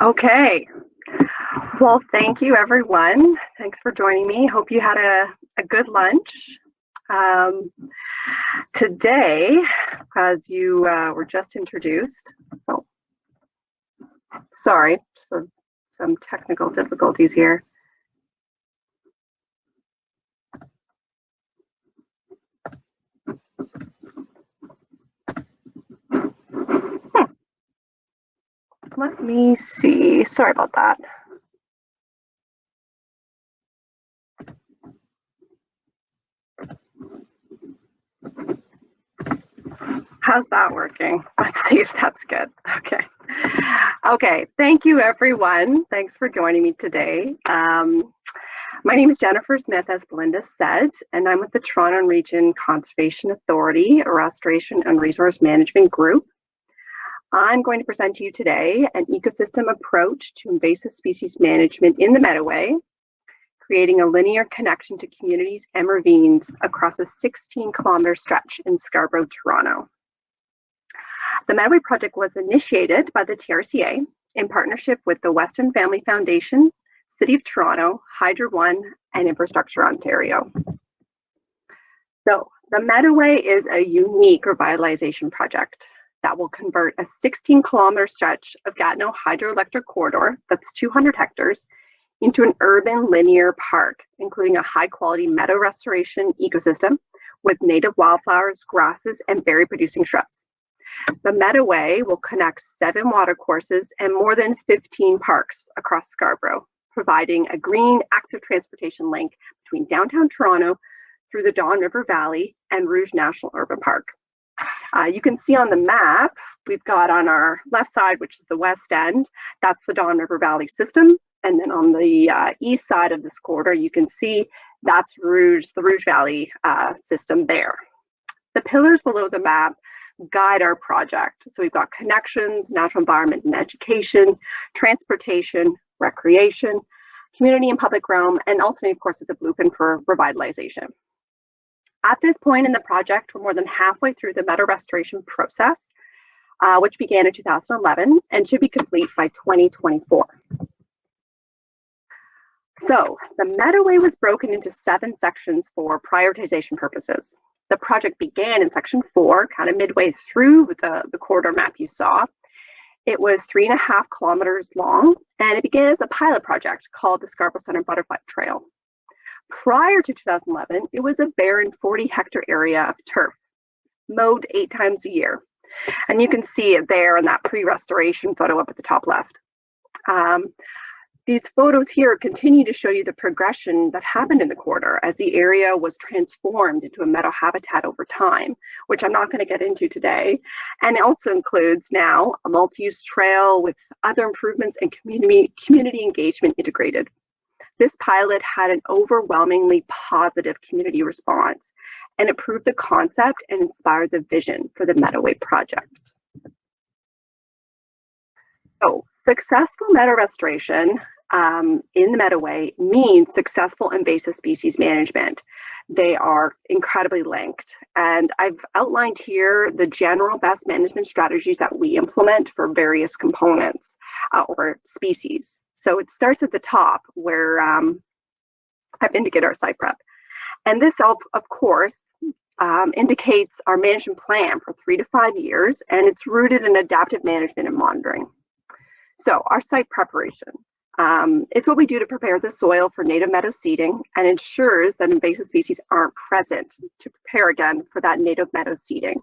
Okay. Well, thank you, everyone. Thanks for joining me. Hope you had a good lunch. Um, Today, as you were just introduced, oh, sorry, some technical difficulties here. Let me see. Sorry about that. How's that working? Let's see if that's good. Okay. Okay. Thank you, everyone. Thanks for joining me today. My name is Jennifer Smith, as Belinda said, and I'm with the Toronto Region Conservation Authority, a Restoration and Resource Management Group. I'm going to present to you today an ecosystem approach to invasive species management in the Meadoway, creating a linear connection to communities and ravines across a 16-kilometer stretch in Scarborough, Toronto. The Meadoway project was initiated by the TRCA in partnership with the Weston Family Foundation, City of Toronto, Hydro One, and Infrastructure Ontario. So the Meadoway is a unique revitalization project that will convert a 16-kilometer stretch of Gatineau Hydro Electric Corridor, that's 200 hectares, into an urban linear park, including a high-quality meadow restoration ecosystem with native wildflowers, grasses, and berry-producing shrubs. The Meadoway will connect 7 watercourses and more than 15 parks across Scarborough, providing a green, active transportation link between downtown Toronto through the Don River Valley and Rouge National Urban Park. You can see on the map, we've got on our left side, which is the west end, that's the Don River Valley system. And then on the east side of this corridor, you can see that's the Rouge Valley system there. The pillars below the map guide our project. So we've got connections, natural environment and education, transportation, recreation, community and public realm, and ultimately, of course, is a blueprint for revitalization. At this point in the project, we're more than halfway through the meadow restoration process, which began in 2011 and should be complete by 2024. So the Meadoway was broken into 7 sections for prioritization purposes. The project began in section 4, kind of midway through the corridor map you saw. It was 3.5 kilometers long, and it began as a pilot project called the Scarborough Center Butterfly Trail. Prior to 2011, it was a barren 40-hectare area of turf, mowed 8 times a year. And you can see it there in that pre-restoration photo up at the top left. These photos here continue to show you the progression that happened in the corridor as the area was transformed into a meadow habitat over time, which I'm not going to get into today. And it also includes now a multi-use trail with other improvements and community engagement integrated. This pilot had an overwhelmingly positive community response, and it proved the concept and inspired the vision for the Meadoway project. So, successful meadow restoration in the Meadoway means successful invasive species management. They are incredibly linked. And I've outlined here the general best management strategies that we implement for various components or species. So it starts at the top where I've indicated our site prep. And this, of course, indicates our management plan for 3 to 5 years, and it's rooted in adaptive management and monitoring. So our site preparation. It's what we do to prepare the soil for native meadow seeding and ensures that invasive species aren't present to prepare again for that native meadow seeding.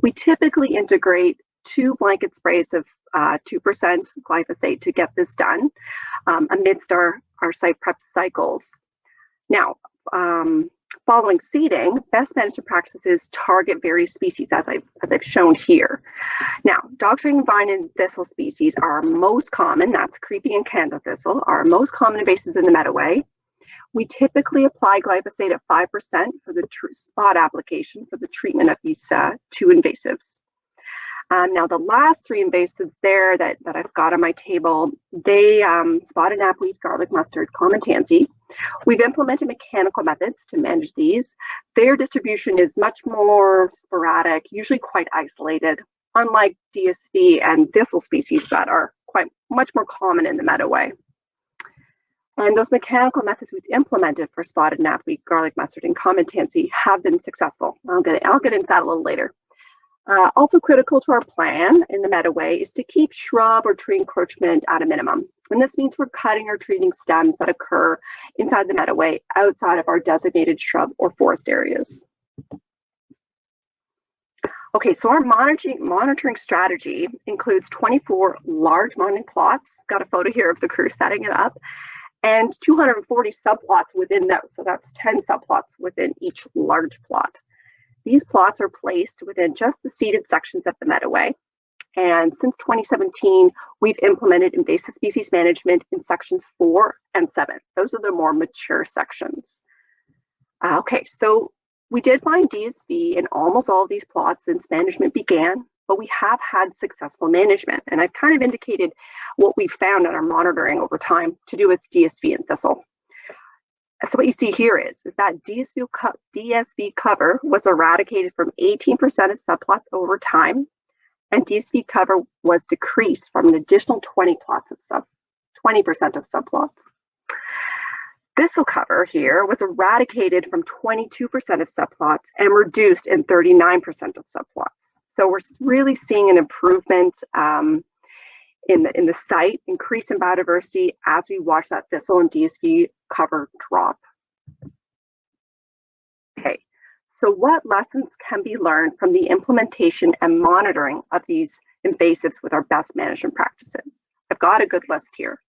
We typically integrate 2 blanket sprays of 2% glyphosate to get this done amidst our site prep cycles. Now, following seeding, best management practices target various species as I've shown here. Now, dog-string vine and thistle species are most common, that's creepy and Canada thistle, are most common invasives in the Meadoway. We typically apply glyphosate at 5% for the spot application for the treatment of these 2 invasives. Now, the last 3 invasives there that I've got on my table, they spotted knapweed, garlic mustard, common tansy. We've implemented mechanical methods to manage these. Their distribution is much more sporadic, usually quite isolated, unlike DSV and thistle species that are much more common in the Meadoway. And those mechanical methods we've implemented for spotted knapweed, garlic mustard, and common tansy have been successful. I'll get into that a little later. Also critical to our plan in the Meadoway is to keep shrub or tree encroachment at a minimum. And this means we're cutting or treating stems that occur inside the Meadoway outside of our designated shrub or forest areas. Okay, so our monitoring strategy includes 24 large monitoring plots. Got a photo here of the crew setting it up, and 240 subplots within those. So that's 10 subplots within each large plot. These plots are placed within just the seeded sections of the Meadoway. And since 2017, we've implemented invasive species management in sections 4 and 7. Those are the more mature sections. Okay, so we did find DSV in almost all of these plots since management began, but we have had successful management. And I've kind of indicated what we found in our monitoring over time to do with DSV and thistle. So what you see here is that DSV cover was eradicated from 18% of subplots over time, and DSV cover was decreased from an additional 20% of subplots. Thistle cover here was eradicated from 22% of subplots and reduced in 39% of subplots. So we're really seeing an improvement in the site, increase in biodiversity as we watch that thistle and DSV cover drop. Okay, so what lessons can be learned from the implementation and monitoring of these invasives with our best management practices? I've got a good list here.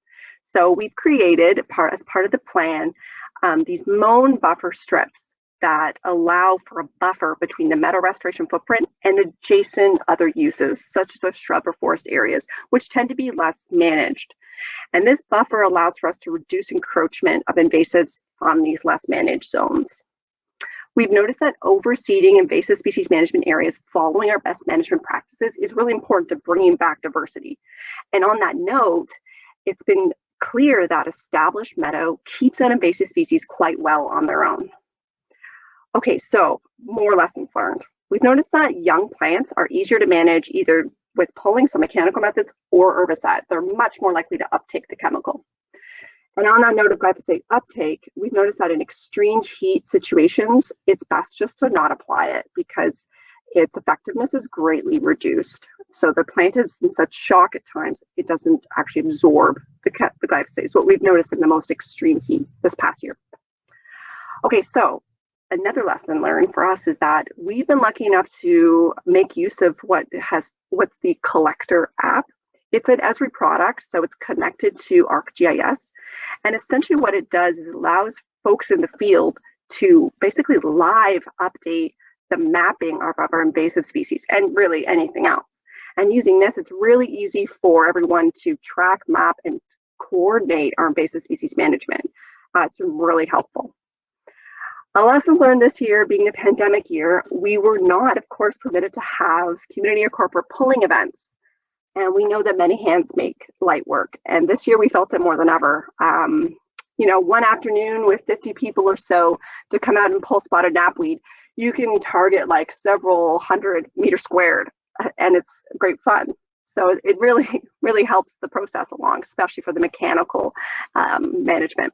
So we've created, as part of the plan, these mown buffer strips that allow for a buffer between the meadow restoration footprint and adjacent other uses, such as those shrub or forest areas, which tend to be less managed. And this buffer allows for us to reduce encroachment of invasives from these less managed zones. We've noticed that overseeding invasive species management areas following our best management practices is really important to bringing back diversity. And on that note, it's been clear that established meadow keeps out invasive species quite well on their own. Okay, so more lessons learned. We've noticed that young plants are easier to manage either with pulling, so mechanical methods, or herbicide. They're much more likely to uptake the chemical. And on that note of glyphosate uptake, we've noticed that in extreme heat situations, it's best just to not apply it because its effectiveness is greatly reduced. So the plant is in such shock at times, it doesn't actually absorb the glyphosate. It's what we've noticed in the most extreme heat this past year. Okay, so another lesson learned for us is that we've been lucky enough to make use of what's the Collector app. It's an Esri product, so it's connected to ArcGIS. And essentially what it does is it allows folks in the field to basically live update the mapping of our invasive species and really anything else. And using this, it's really easy for everyone to track, map, and coordinate our invasive species management. It's been really helpful. A lesson learned this year, being the pandemic year, we were not, of course, permitted to have community or corporate pulling events. And we know that many hands make light work. And this year we felt it more than ever. You know, one afternoon with 50 people or so to come out and pull spotted knapweed, you can target like several hundred meters squared, and it's great fun. So it really helps the process along, especially for the mechanical management.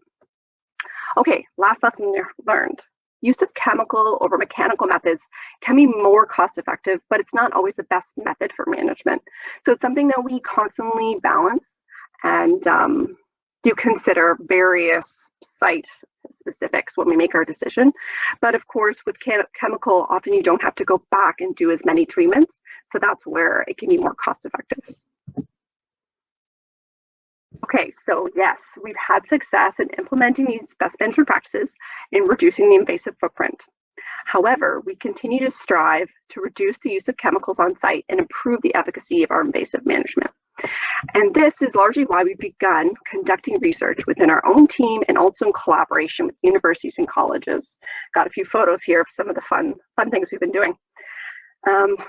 Okay, last lesson learned. Use of chemical over mechanical methods can be more cost effective, but it's not always the best method for management. So it's something that we constantly balance and do consider various site specifics when we make our decision. But of course, with chemical, often you don't have to go back and do as many treatments. So that's where it can be more cost effective. Okay, so yes, we've had success in implementing these best management practices in reducing the invasive footprint. However, we continue to strive to reduce the use of chemicals on site and improve the efficacy of our invasive management. And this is largely why we've begun conducting research within our own team and also in collaboration with universities and colleges. Got a few photos here of some of the fun things we've been doing.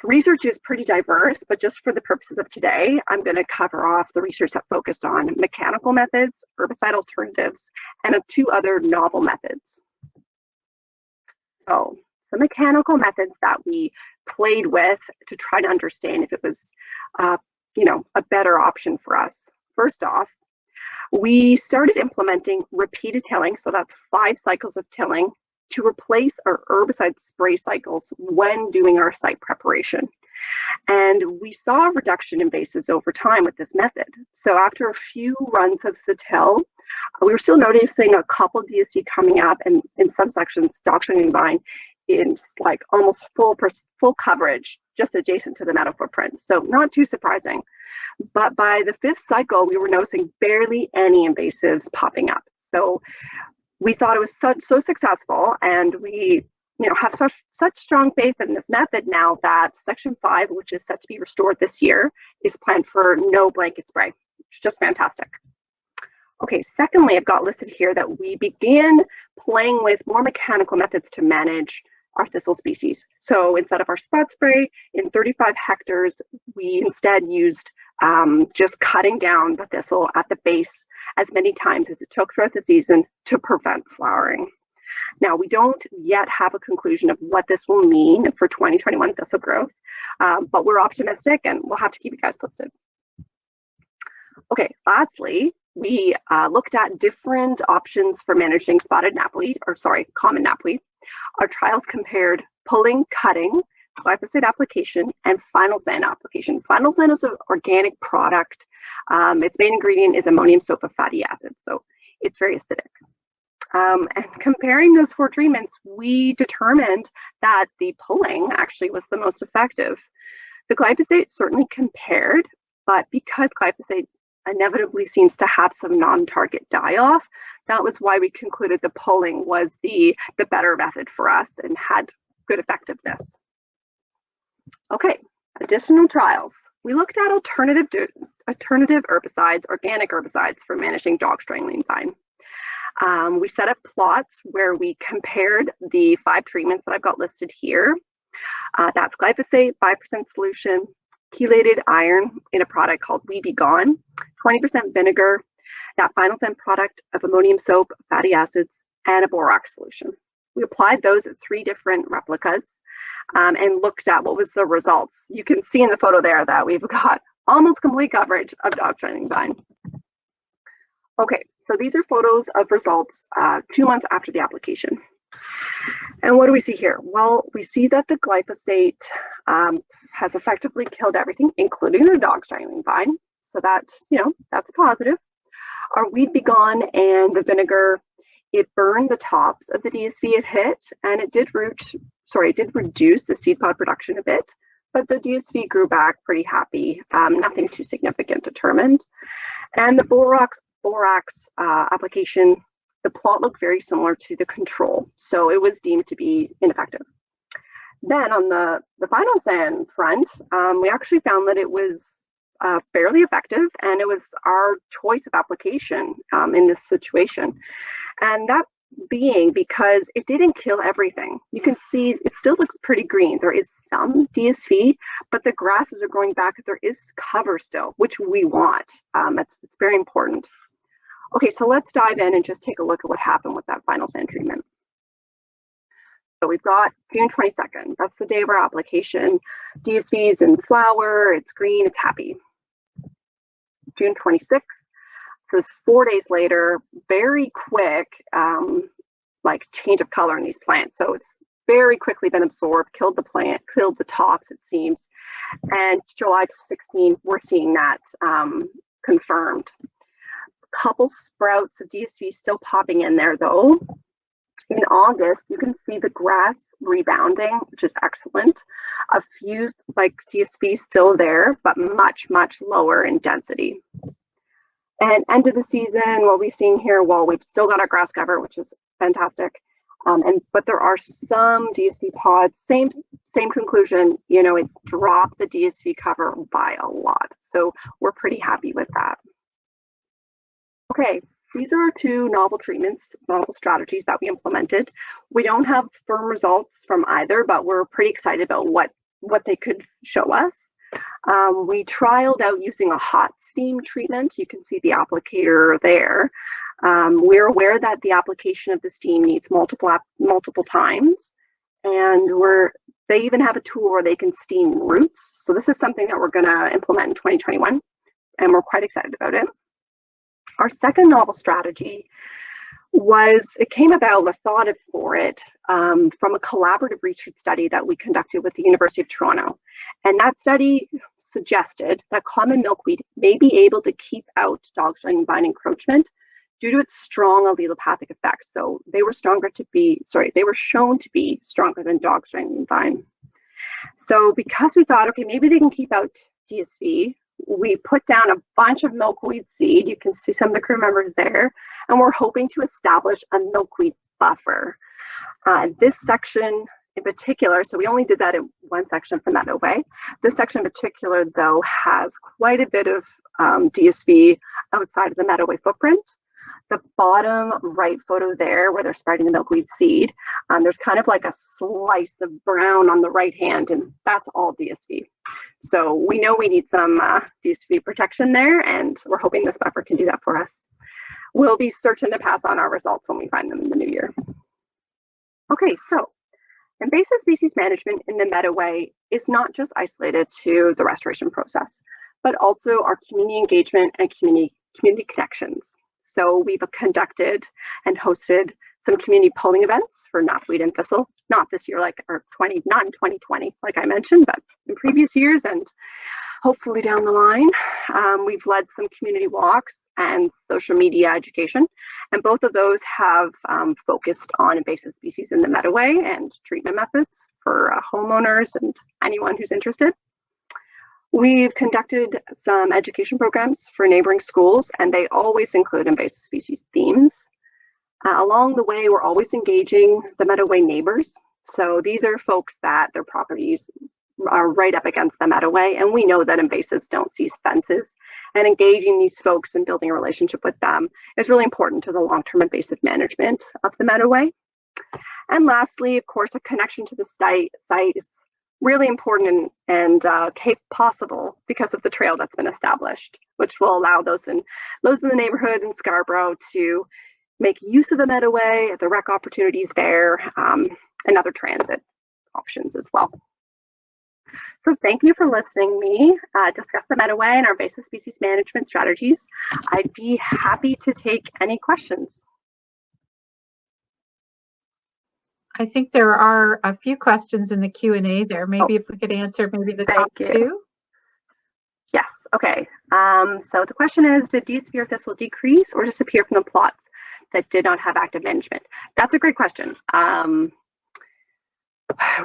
Research is pretty diverse, but just for the purposes of today, I'm going to cover off the research that focused on mechanical methods, herbicide alternatives, and 2 other novel methods. So some mechanical methods that we played with to try to understand if it was a better option for us. First off, we started implementing repeated tilling, so that's 5 cycles of tilling, to replace our herbicide spray cycles when doing our site preparation. And we saw a reduction in invasives over time with this method. So after a few runs of the till, we were still noticing a couple DSV coming up, and in some sections, dog stringing vine in like almost full coverage, just adjacent to the meadow footprint. So not too surprising. But by the 5th cycle, we were noticing barely any invasives popping up. So we thought it was so successful, and we have such strong faith in this method now that Section 5, which is set to be restored this year, is planned for no blanket spray. It's just fantastic. Okay, secondly, I've got listed here that we began playing with more mechanical methods to manage our thistle species. So instead of our spot spray in 35 hectares, we instead used just cutting down the thistle at the base as many times as it took throughout the season to prevent flowering. Now, we don't yet have a conclusion of what this will mean for 2021 thistle growth, but we're optimistic, and we'll have to keep you guys posted. Okay, lastly, we looked at different options for managing spotted knapweed, common knapweed. Our trials compared pulling, cutting, glyphosate application, and final sand application. Final sand is an organic product. Its main ingredient is ammonium soap of fatty acids, so it's very acidic. And comparing those 4 treatments, we determined that the pulling actually was the most effective. The glyphosate certainly compared, but because glyphosate inevitably seems to have some non-target die-off, that was why we concluded the pulling was the better method for us and had good effectiveness. Okay, additional trials. We looked at alternative herbicides, organic herbicides for managing dog strangling vine. We set up plots where we compared the 5 treatments that I've got listed here. That's glyphosate, 5% solution, chelated iron in a product called We Be Gone, 20% vinegar, that final sand product of ammonium soap, fatty acids, and a borax solution. We applied those at 3 different replicas and looked at what was the results. You can see in the photo there that we've got almost complete coverage of dog strangling vine. Okay, so these are photos of results 2 months after the application. And what do we see here? Well, we see that the glyphosate has effectively killed everything, including the dog strangling vine. So that's positive. Our Weed Be Gone and the vinegar, it burned the tops of the DSV it hit, and it did reduce the seed pod production a bit, but the DSV grew back pretty happy, nothing too significant determined. And the borax application, the plot looked very similar to the control, so it was deemed to be ineffective. Then on the final sand front, we actually found that it was fairly effective, and it was our choice of application in this situation. And that being because it didn't kill everything. You can see it still looks pretty green. There is some DSV, but the grasses are growing back. There is cover still, which we want. It's very important. Okay, so let's dive in and just take a look at what happened with that final sand treatment. So we've got June 22nd. That's the day of our application. DSV's in flower, it's green, it's happy. June 26th. So it's 4 days later, very quick, like change of color in these plants. So it's very quickly been absorbed, killed the plant, killed the tops, it seems. And July 16th, we're seeing that confirmed. Couple sprouts of DSV still popping in there though. In August, you can see the grass rebounding, which is excellent. A few like DSV still there, but much, much lower in density. And end of the season, what we're seeing here, well, we've still got our grass cover, which is fantastic. But there are some DSV pods, same conclusion, it dropped the DSV cover by a lot. So we're pretty happy with that. Okay, these are our 2 novel treatments, novel strategies that we implemented. We don't have firm results from either, but we're pretty excited about what they could show us. We trialed out using a hot steam treatment. You can see the applicator there. We're aware that the application of the steam needs multiple times, and They even have a tool where they can steam roots. So this is something that we're going to implement in 2021, and we're quite excited about it. Our second novel strategy it came about, the thought for it, from a collaborative research study that we conducted with the University of Toronto. And that study suggested that common milkweed may be able to keep out dog-string vine encroachment due to its strong allelopathic effects. So they were shown to be stronger than dog-string vine. So because we thought, okay, maybe they can keep out DSV, we put down a bunch of milkweed seed. You can see some of the crew members there, and we're hoping to establish a milkweed buffer. This section in particular, so we only did that in one section for Meadoway. This section in particular, though, has quite a bit of DSV outside of the Meadoway footprint. The bottom right photo there, where they're spreading the milkweed seed, there's kind of like a slice of brown on the right hand, and that's all DSV. So we know we need some DSV protection there, and we're hoping this buffer can do that for us. We'll be certain to pass on our results when we find them in the new year. Okay, so invasive species management in the Meadoway is not just isolated to the restoration process, but also our community engagement and community connections. So we've conducted and hosted some community polling events for knotweed and thistle, not this year, not in 2020, like I mentioned, but in previous years and hopefully down the line. We've led some community walks and social media education, and both of those have focused on invasive species in the Meadoway and treatment methods for homeowners and anyone who's interested. We've conducted some education programs for neighboring schools, and they always include invasive species themes. Along the way, we're always engaging the Meadoway neighbors. So these are folks that their properties are right up against the Meadoway, and we know that invasives don't see fences. And engaging these folks and building a relationship with them is really important to the long-term invasive management of the Meadoway. And lastly, of course, a connection to the site is really important and possible because of the trail that's been established, which will allow those in the neighborhood in Scarborough to make use of the Meadoway, the rec opportunities there, and other transit options as well. So thank you for listening to me discuss the Meadoway and our invasive species management strategies. I'd be happy to take any questions. I think there are a few questions in the Q&A there. Maybe if we could answer maybe the top two. Yes, okay. So the question is, did DSV or thistle decrease or disappear from the plots that did not have active management? That's a great question.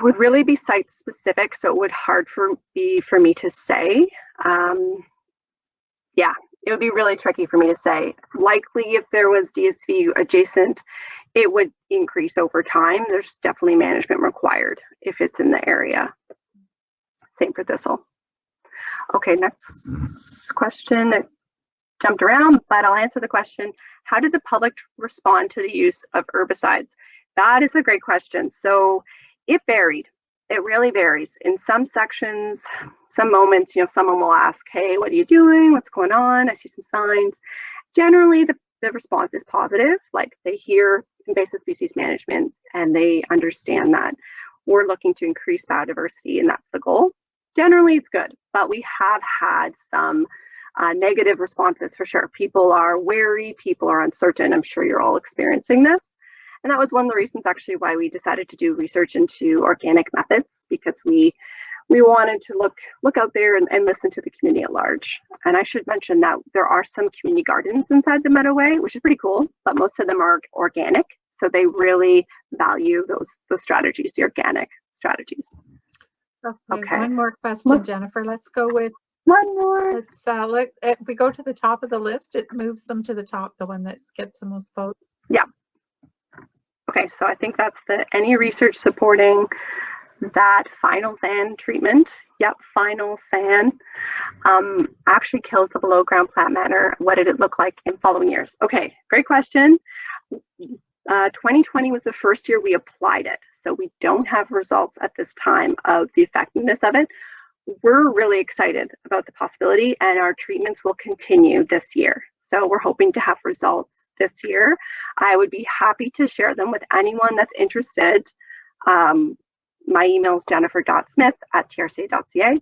Would really be site specific, so it would hard for me to say. Yeah, it would be really tricky for me to say. Likely if there was DSV adjacent, it would increase over time. There's definitely management required if it's in the area. Same for thistle. Okay, next question. It jumped around, but I'll answer the question. How did the public respond to the use of herbicides? That is a great question. So it varied. It really varies. In some sections, some moments, someone will ask, hey, what are you doing? What's going on? I see some signs. Generally, the response is positive. Like they hear invasive species management and they understand that we're looking to increase biodiversity and that's the goal. Generally, it's good, but we have had some negative responses for sure. People are wary, people are uncertain. I'm sure you're all experiencing this. And that was one of the reasons actually why we decided to do research into organic methods, because we wanted to look out there and listen to the community at large. And I should mention that there are some community gardens inside the Meadoway, which is pretty cool, but most of them are organic. So they really value those strategies, the organic strategies. Okay. One more question, Jennifer. Let's go with one more. Let's look. If we go to the top of the list, it moves them to the top, the one that gets the most votes. Yeah. Okay, so I think that's any research supporting that final sand treatment. Yep, final sand actually kills the below ground plant matter. What did it look like in following years? Okay, great question. 2020 was the first year we applied it, so we don't have results at this time of the effectiveness of it. We're really excited about the possibility, and our treatments will continue this year. So we're hoping to have results this year. I would be happy to share them with anyone that's interested. My email is jennifer.smith@trca.ca.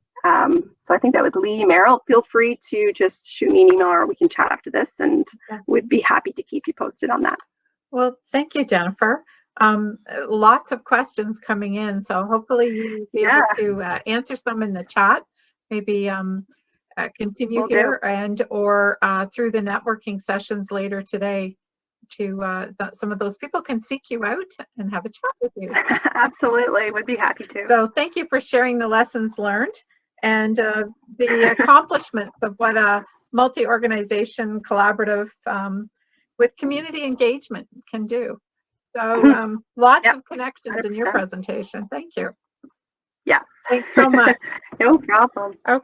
So I think that was Lee Merrill. Feel free to just shoot me an email or we can chat after this, and would be happy to keep you posted on that. Well, thank you, Jennifer. Lots of questions coming in, so hopefully you'll be able to answer some in the chat. Maybe continue Will here do. and or through the networking sessions later today to some of those people can seek you out and have a chat with you. Absolutely, would be happy to. So thank you for sharing the lessons learned and the accomplishments of what a multi-organization collaborative with community engagement can do. So lots of connections 100%. In your presentation. Thank you. Yes. Thanks so much. No problem. Okay.